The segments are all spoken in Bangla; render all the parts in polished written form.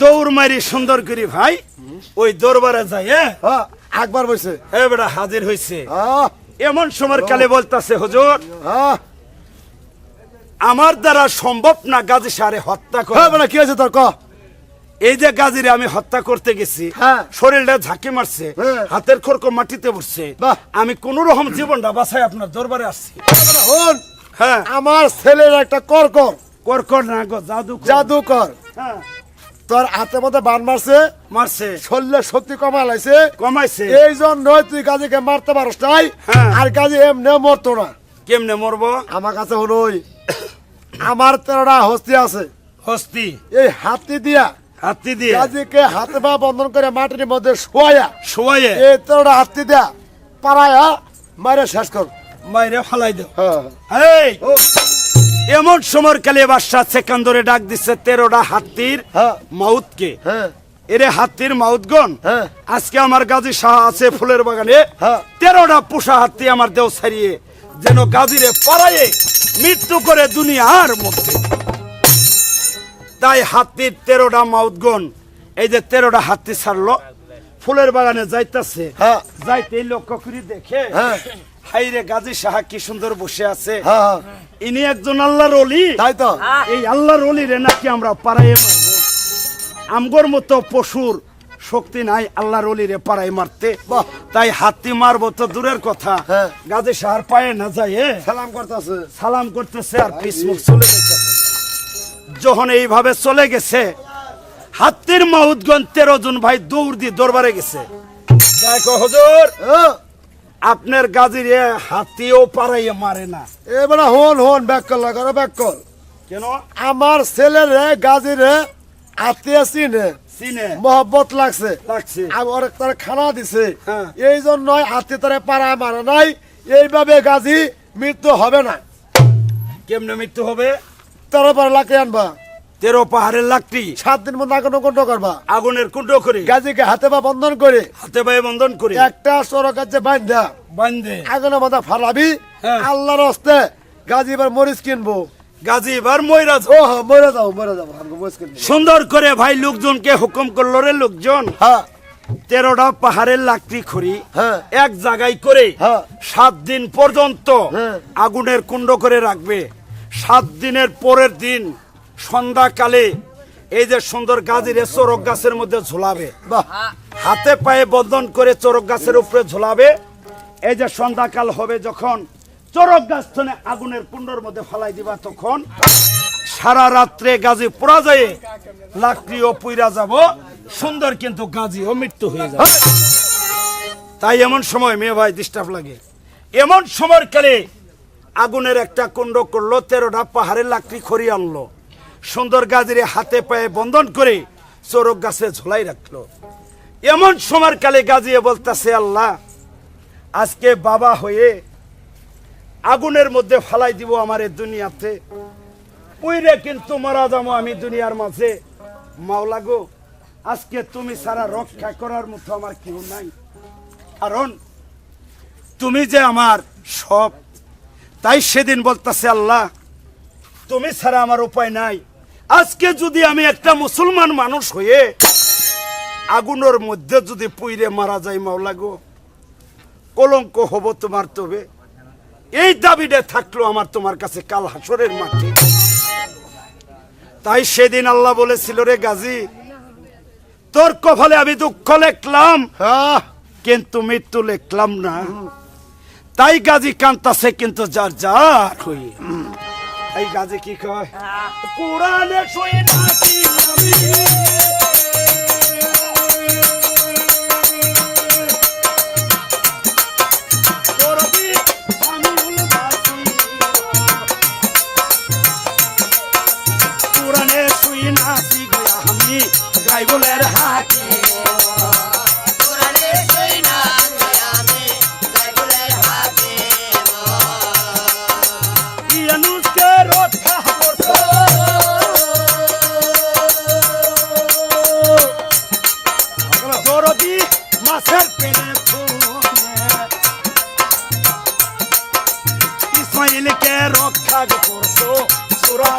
দৌড় মারি সুন্দর করে ভাই ওই দরবারে যায় একবার বসে বেটা হাজির হয়েছে। এমন সময় কালে বলতেছে, হুজুর আমার দ্বারা সম্ভব না গাজী সারে হত্যা করা। কি হয়েছে তোর ক? এই যে গাজীরে আমি হত্যা করতে গেছি, শরীরটা ঝাঁকি মারছে, হাতের খড়ক মাটিতে পড়ছে, আমি কোন রকম জীবনটা বাঁচাই আপনার দরবারে আসছি। হ্যাঁ, আমার ছেলের একটা করকর করকর না গো, জাদুকর তোর হাতের মধ্যে বান মারছে, শরীরে শক্তি কমাইছে। এই জন্য তুই গাজীকে মারতে পারস নাই, আর গাজী এমনি মরতো না। কেমনে মরবো? আমার কাছে হলো আমার 13টা হস্তি আছে। হস্তি? এই হাতি দিয়ে গাজীকে হাতে পা বন্ধন করে মাটির মধ্যে শোয়া এই 13টা হাতি দিয়া পাড়ায়া মারে শেষ কর, মাইরে ফালাই দেও। এমন সময় কালে বাদশাহ সেকান্দরে ডাক দিচ্ছে 13টা হাতির মাউতকে। এরে হাতির মাউতগণ, আজকে আমার গাজী শাহ আছে ফুলের বাগানে, 13টা পোষা হাতি আমার দেও ছাড়িয়ে যেন গাজীরে পাড়ায়ে মৃত্যু করে দুনিয়ার মধ্যে। তাই হাতির 13টা মাউতগণ এই যে 13টা হাতি ছাড়লো, ফুলের বাগানে যাইতেছে, যাইতেই লক্ষ্য করে দেখে হাইরে গাজী সাহা কি সুন্দর বসে আছে, ইনি একজন আল্লাহর ওলি। তাই তো এই আল্লাহর ওলি রে নাকি আমরা পাড়ায় মারবো? আমগর মতো পশুর শক্তি নাই আল্লাহর ওলি রে পাড়ায় মারতে। তাই হাতি মারবো তো দূরের কথা, গাজী সাহার পায়ে না যায় সালাম করতেছে আর পিছমুখ চলে যাইতেছে। যখন এইভাবে চলে গেছে, হাতির মাউতগণ 13 জন ভাই দৌড় দিয়ে দরবারে গেছে। দেখো হুজুর, আপনার গাজীর হাতিও পাড়াইয়ে মারে না। এবার হন ব্যাক কর লাগা, ব্যাক কর। কেন? আমার ছেলের গাজীর হাতি চিনে মহব্বত লাগছে, আর ওর তার খানা দিছে, এই জন্যই হাতি তারে পাড়ায় মারে নাই। এইভাবে গাজী মৃত্যু হবে না। কেমনে মৃত্যু হবে? 13 পাহাড় লাকড়ি আনবা, 13 পাহাড়ের লাকড়ি 7 দিন মধ্যে আগুন কুণ্ড করবা, আগুনের কুণ্ড করে গাজীকে হাতে পা বন্ধন করে একটা সড়ক আছে বান্ধে আগুনের মধ্যে ফালাবি। আল্লাহর হস্তে গাজী এবার মরিচ কিনবো, গাজী এবার মরে যাও। সুন্দর করে ভাই লোকজনকে হুকুম করলো রে লোকজন, 13টা পাহাড়ের লাকড়ি খড়ি এক জায়গায় করে 7 দিন পর্যন্ত আগুনের কুণ্ড করে রাখবে। 7 দিনের পরের দিন সন্ধ্যাকালে এই যে সুন্দর গাজীরে চরক গাছের মধ্যে ঝুলাবে, হাতে পায়ে বন্ধন করে চরক গাছের উপরে ঝুলাবে। এই যে সন্ধ্যাকাল হবে, যখন চরক গাছ থেকে আগুনের কুণ্ডর মধ্যে ফালাই দিবা, তখন সারা রাত্রে গাজী পোড়া যায়, লাকড়িও পুইরা যাব সুন্দর, কিন্তু গাজীও মৃত্যু হয়ে যাবে। তাই এমন সময় মেয়ে ভাই ডিস্টার্ব লাগে, এমন সময় কালে আগুনের একটা কুণ্ড করলো, 13টা পাহাড়ের লাকড়ি খড়ি আনলো, সুন্দর গাজীরে হাতে পায়ে বন্ধন করে চরক গাছে ঝোলাই রাখলো। এমন সময় কালে গাজী বলতেছে, আল্লাহ আজকে বাবা হয়ে আগুনের মধ্যে ফালাই দিব আমার এই দুনিয়াতে, ওইরে কিন্তু মারা যাবো আমি দুনিয়ার মাঝে। মাওলা গো, আজকে তুমি ছাড়া রক্ষা করার মতো আমার কেউ নাই, কারণ তুমি যে আমার সব। তাই সেদিন বলতেছে, আল্লাহ তুমি ছাড়া আমার উপায় নাই। আজকে যদি আমি একটা মুসলমান মানুষ হয়ে আগুনের মধ্যে যদি পুইরে মারা যাই, মাওলা গো কলঙ্ক হব তোমার। তবে এই দাবিটা থাকলো আমার তোমার কাছে কাল হাসরের মাঠে। তাই সেদিন আল্লাহ বলেছিল, রে গাজী তোর কপালে আমি দুঃখ লিখলাম, কিন্তু মৃত্যু লিখলাম না। তাই গাজী কান্তাছে, কিন্তু যার যার হই। এই গাজী কি কয়? কোরআনে শুই নাকি আমি, কোরআনে শুই নাকি আমি গাইবলের হাকি, মাছের পেটে ইসমাইলকে রক্ষা করছো, সুরা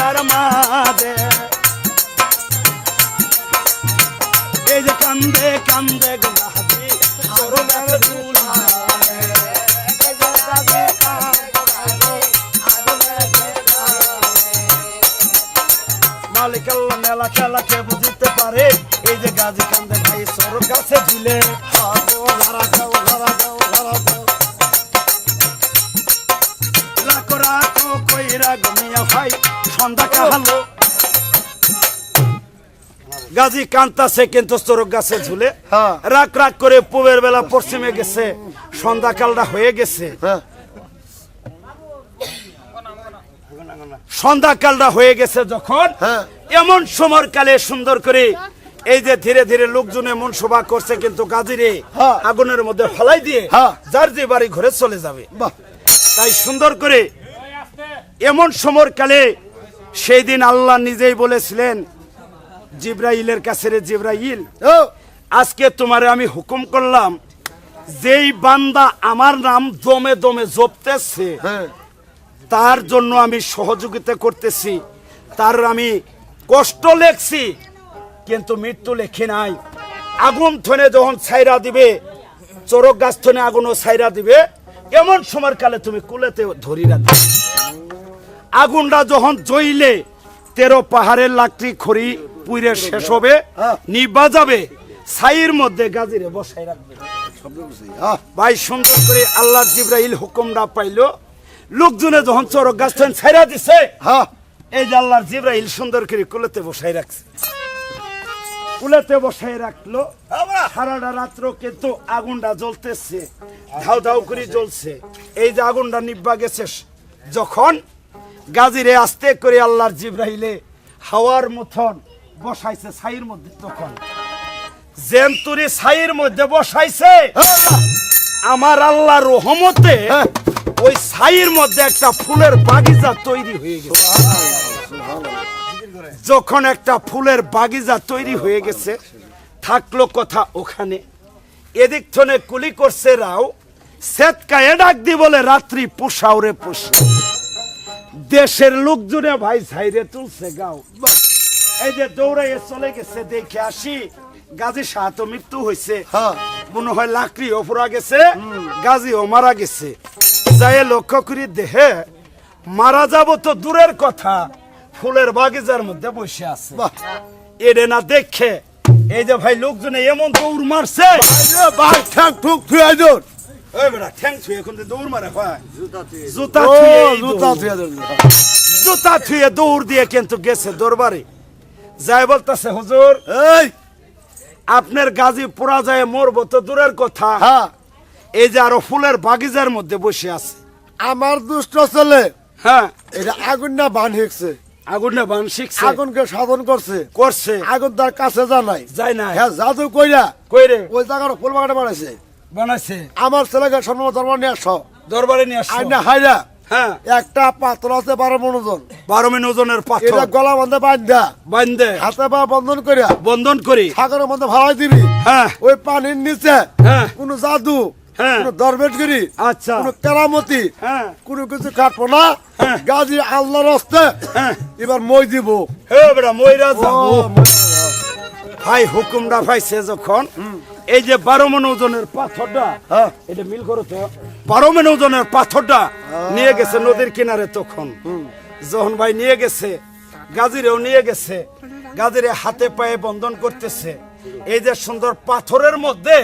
আর মাঝে এই যে কান্দে কান্দে গাজি সরো গাছে ঝুলায় মালিক আল্লাহ মেলা খেলা কে বুঝতে পারে এই যে গাজি কান্দে ভাই সরো গাছে ঝুলে লাখো রাখো কইরা গমিয়া ভাই সন্ধ্যা কাহালো গাজী কান্তাছে কিন্তু চরক গাছে ঝুলে রাগ রাগ করে পূবের বেলা পশ্চিমে গেছে সন্ধ্যাকালটা হয়ে গেছে সন্ধ্যাকালটা হয়ে গেছে যখন এমন সময় কালে সুন্দর করে এই যে ধীরে ধীরে লোকজন এমন সভা করছে কিন্তু গাজীরে আগুনের মধ্যে ফেলাই দিয়ে যার যে বাড়ি ঘরে চলে যাবে তাই সুন্দর করে এমন সময় কালে সেই দিন আল্লাহ নিজেই বলেছিলেন জিব্রাইলের কাছে রে জিব্রাইল আজকে তোমারে আমি হুকুম করলাম যেই বান্দা আমার নাম দমে দমে জপতেছে তার জন্য আমি সহযোগিতা করতেছি তার আমি কষ্ট লেখছি কিন্তু মৃত্যু লেখি নাই আগুন থনে যখন ছাইরা দিবে চরক গাছ থনে আগুনও ছাইরা দিবে এমন সময় কালে তুমি কুলেতে ধরি রাখবে আগুনটা যখন জ্বইলে 13 পাহাড়ের লাকড়ি খড়ি পুড়ে শেষ হবে নিভা যাবে ছাইয়ের মধ্যে গাজীরে বসাই রাখবে ভাই সুন্দর করে আল্লাহর জিব্রাইল হুকুমটা পাইলো লোকজনে যখন চরক গাছ থনে ছাইরা দিছে এই যে আল্লাহর জিব্রাইল সুন্দর করে কুলেতে বসাই রাখছে কুলেতে বসাই রাখলো সারাটা রাত্র কিন্তু আগুনটা জ্বলতেছে ধাউ ধাউ করে জ্বলছে এই যে আগুনটা নিভা গেছে যখন গাজীরে আস্তে করে আল্লাহর জিব্রাইলে হাওয়ার মতন বসাইছে ছাইয়ের মধ্যে তখন জেন্তুরি ছাইয়ের মধ্যে বসাইছে আমার আল্লাহর রহমতে ওই ছাইয়ের মধ্যে একটা ফুলের বাগিচা তৈরি হয়ে গেছে যখন একটা ফুলের বাগিচা তৈরি হয়ে গেছে থাকলো কথা ওখানে এদিক থনে কুলি করছে রাও সেতকায়ে ডাক দি বলে রাত্রি পোষাওরে পোষে দেশের লোকজনে ভাই ছাইরে তুলছে গাও এই যে দৌড়াইয়ে চলে গেছে দেখে আসি গাজী শাহ তো মৃত্যু হয়েছে মনে হয় লাকড়ি ওপরা গেছে গাজীও মারা গেছে যাই লক্ষ্য করি দেহে মারা যাব তো দূরের কথা ফুলের বাগিচার মধ্যে বসে আছে এডে না দেখে এই যে ভাই লোকজনে এমন দৌড় মারছে জুতা থুয়ে দৌড় দিয়ে কিন্তু গেছে দরবারে যাই বলতেছে হুজুর আপনার গাজী পোড়া যায় মরবো তো দূরের কথা এই যে আরো ফুলের বাগিচার মধ্যে বসে আছে আমার দুষ্ট ছেলে এটা আগুন না বান হেঁকছে আগুন না বান শিখছে আগুনকে সাধন করছে আগুন তার কাছে যায় না হ্যাঁ জাদু কইরা ওই জায়গার ফুল বাগানে বানাইছে আমার ছেলেকে সম্মান দরবার নিয়ে আসো দরবারে নিয়ে আসো আইনা হাইরা একটা পাথর আছে 12 মণ ওজন 12 মণ ওজনের পাথর এটা গলা বাঁধে বাঁধে হাতে পা বন্ধন করে সাগরের মধ্যে ভাড়াই দিবি ওই পানির নিচে কোন জাদু কোন দরবেশগিরি আচ্ছা কোন কেরামতি কোন কিছু কাটবো না গাজী আল্লাহর রাস্তে এবার মই দিব বেটা মইরা যাবো ভাই হুকুমটা পাইছে যখন এই যে 12 মণ ওজনের পাথরটা এটা মিল করো তো 12 মণ ওজনের পাথরটা নিয়ে গেছে নদীর কিনারে তখন যখন ভাই নিয়ে গেছে গাজীরেও নিয়ে গেছে গাজীরে হাতে পায়ে বন্ধন করতেছে এই যে সুন্দর পাথরের মধ্যে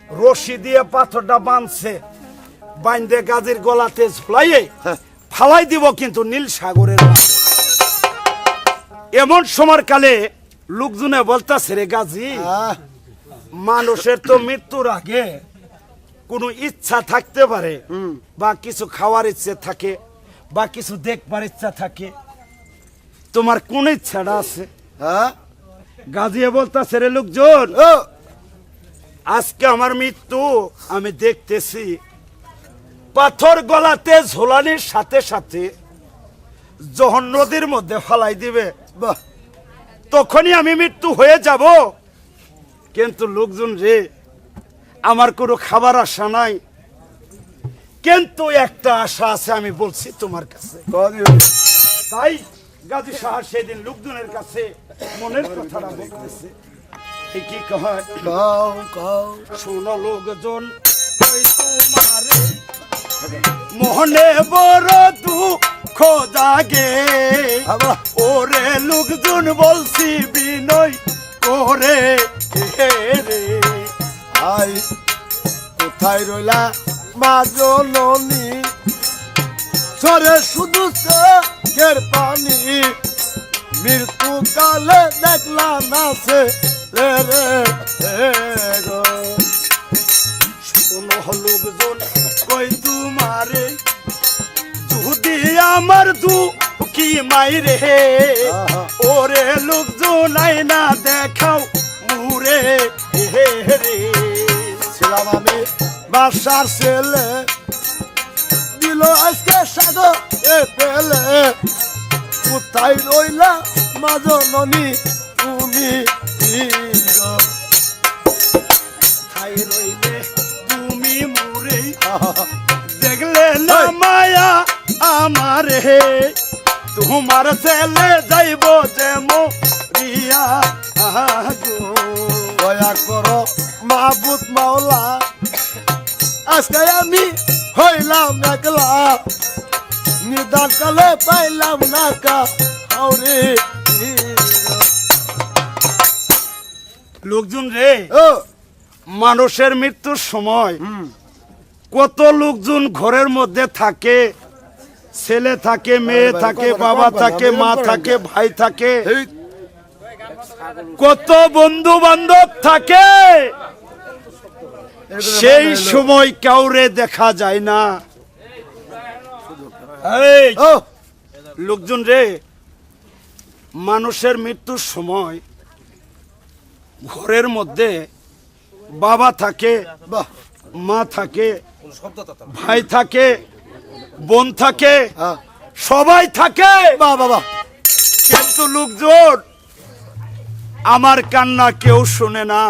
রশি দিয়ে পাথরটা বাঁধছে বাইন্ধে গাজীর গলাতে ঝুলাইয়ে ফালাই দিব কিন্তু নীল সাগরের এমন সময় কালে লোকজনে বলতাছে রে গাজী মানুষের তো মৃত্যুর আগে কোনো ইচ্ছা থাকতে পারে বা কিছু খাওয়ার ইচ্ছে থাকে বা কিছু দেখবার ইচ্ছা থাকে তোমার কোন ইচ্ছাটা আছে গাজিয়ে বলতাছে রে লোকজন আজকে আমার মৃত্যু আমি দেখতেছি পাথর গলাতে ঝোলানির সাথে সাথে যখন নদীর মধ্যে ফালাই দিবে তখনই আমি মৃত্যু হয়ে যাব কিন্তু লোকজন রে আমার কোনো খাবার আশা নাই কিন্তু একটা আশা আছে আমি বলছি তোমার কাছে তাই গাজী সাহা সেদিন লোকজনের কাছে মনের কথাটা বলতেছে। কি কয়? শোনো লোকজন, ওই তোমারে মনে বড় দুঃখ জাগে, ওরে লোকজন বলছি বিনয় ওরে রে। আই কোথায় রইলা মা জননী, সরে শুধু চোখের পানি, মৃত্যু কালে দেখলা না সে রে রে গো। শোনো লোকজন কই তোমারে, যদি আমার দুঃখী মাইরে, ওরে লোকজন আইনা দেখাও মুরে রে। ছিলাম আমি বাসার ছেলে, দিল আজকে সাগো এ পেলে, কোথায় রইলা মা জননী তুমি গো। খাই রইলে তুমি মুরে, দেখলে না মায়া আমার হে, তোমার ছেলে যাইব যে মরিয়া গো। দয়া করো মাহবুব মাওলা, আজকে আমি হইলাম একলা, নিদান কালে পাইলাম না কা হাওরে। লোকজন রে, ও মানুষের মৃত্যুর সময় কত লোকজন ঘরের মধ্যে থাকে, ছেলে থাকে, মেয়ে থাকে, বাবা থাকে, মা থাকে, ভাই থাকে, কত বন্ধু বান্ধব থাকে, সেই সময় কাউরে দেখা যায় না। এই ও লোকজন রে, মানুষের মৃত্যুর সময় ঘরের মধ্যে বাবা থাকে, বাহ, মা থাকে, ভাই থাকে, বোন থাকে, হ্যাঁ, সবাই থাকে, বাহ বাবা, কিন্তু লোকজন আমার কান্না কেউ শুনে না।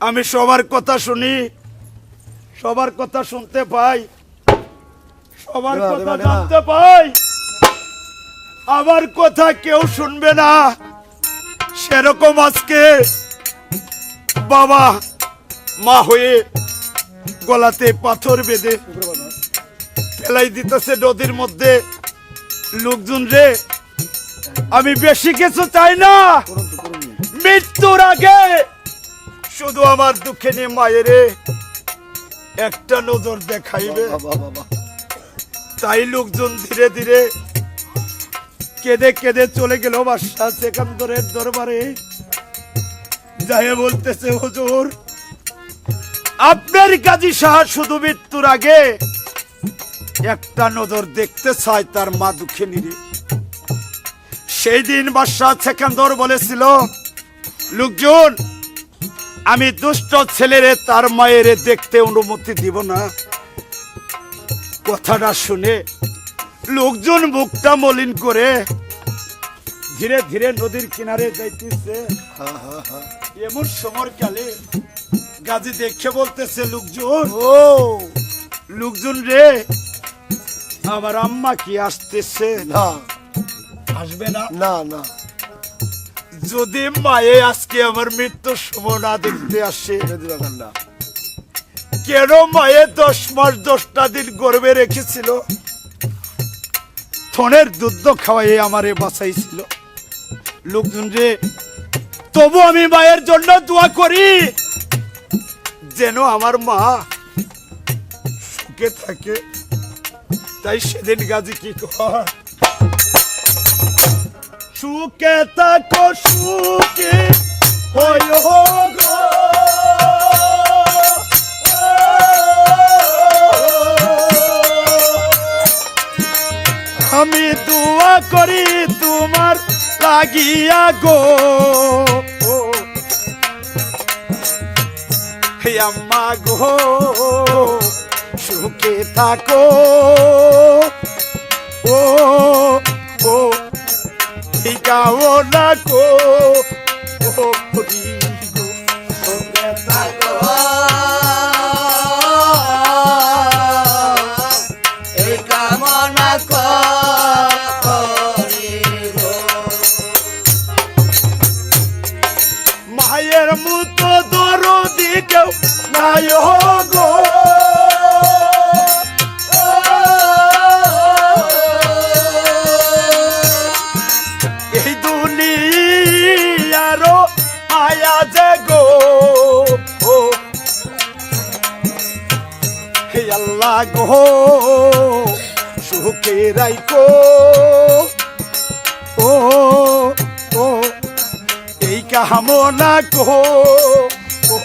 আমি সবার কথা শুনি, সবার কথা শুনতে পাই, সবার কথা জানতে পাই, আমার কথা কেউ শুনবে না। সেরকম আজকে বাবা মা হয়ে গলাতে পাথর বেঁধে ফেলাই দিতেছে নদীর মধ্যে। লোকজন রে, আমি বেশি কিছু চাই না, মৃত্যুর আগে শুধু আমার দুঃখে নিয়ে মায়ের একটা নজর দেখাইবে। তাই লোকজন ধীরে ধীরে কেঁদে কেঁদে চলে গেল বাদশাহ সেকান্দরের দরবারে। যাই বলতেছে, হুজুর আপনার গাজী সাহা শুধু মৃত্যুর আগে একটা নজর দেখতে চায় তার মা দুঃখে নিরে। সেই দিন বাদশাহ সেকান্দর বলেছিল, লোকজন আমি দুষ্ট ছেলেরে তার মায়ের দেখতে অনুমতি দিব না। কথাটা শুনে লোকজন মুখটা মলিন করে ধীরে ধীরে নদীর কিনারে যাইতেছে। এমন সময় কালে গাজী দেখে বলতেছে, লোকজন ও লোকজন রে, আমার আম্মা কি আসতেছে? না, আসবে না? না না, যদি মায়ে আজকে আমার মৃত্যুর সময় না দেখতে আসে, না, কেন মায়ে 10 মাস 10টা দিন গর্ভে রেখেছিল, থনের দুধ খাওয়াই আমারে বাঁচাইছিল। লোকজন রে, তবু আমি মায়ের জন্য দোয়া করি যেন আমার মা সুখে থাকে। তাই সেদিন গাজী কি কয়, সুখে থাকো সুখে হইও গো, আমি দোয়া করি তোমার লাগিয়া গো, হে আম্মা গো সুখে থাকো। ও ও গাও না গো, ও হরি গো সুখে থাকো, এই কামনা করি নাই গো এই দুনিয়ারও আয়া যে গো হে আল্লাহ গো সুখে রাইকো ও ও এই কামনা কো ও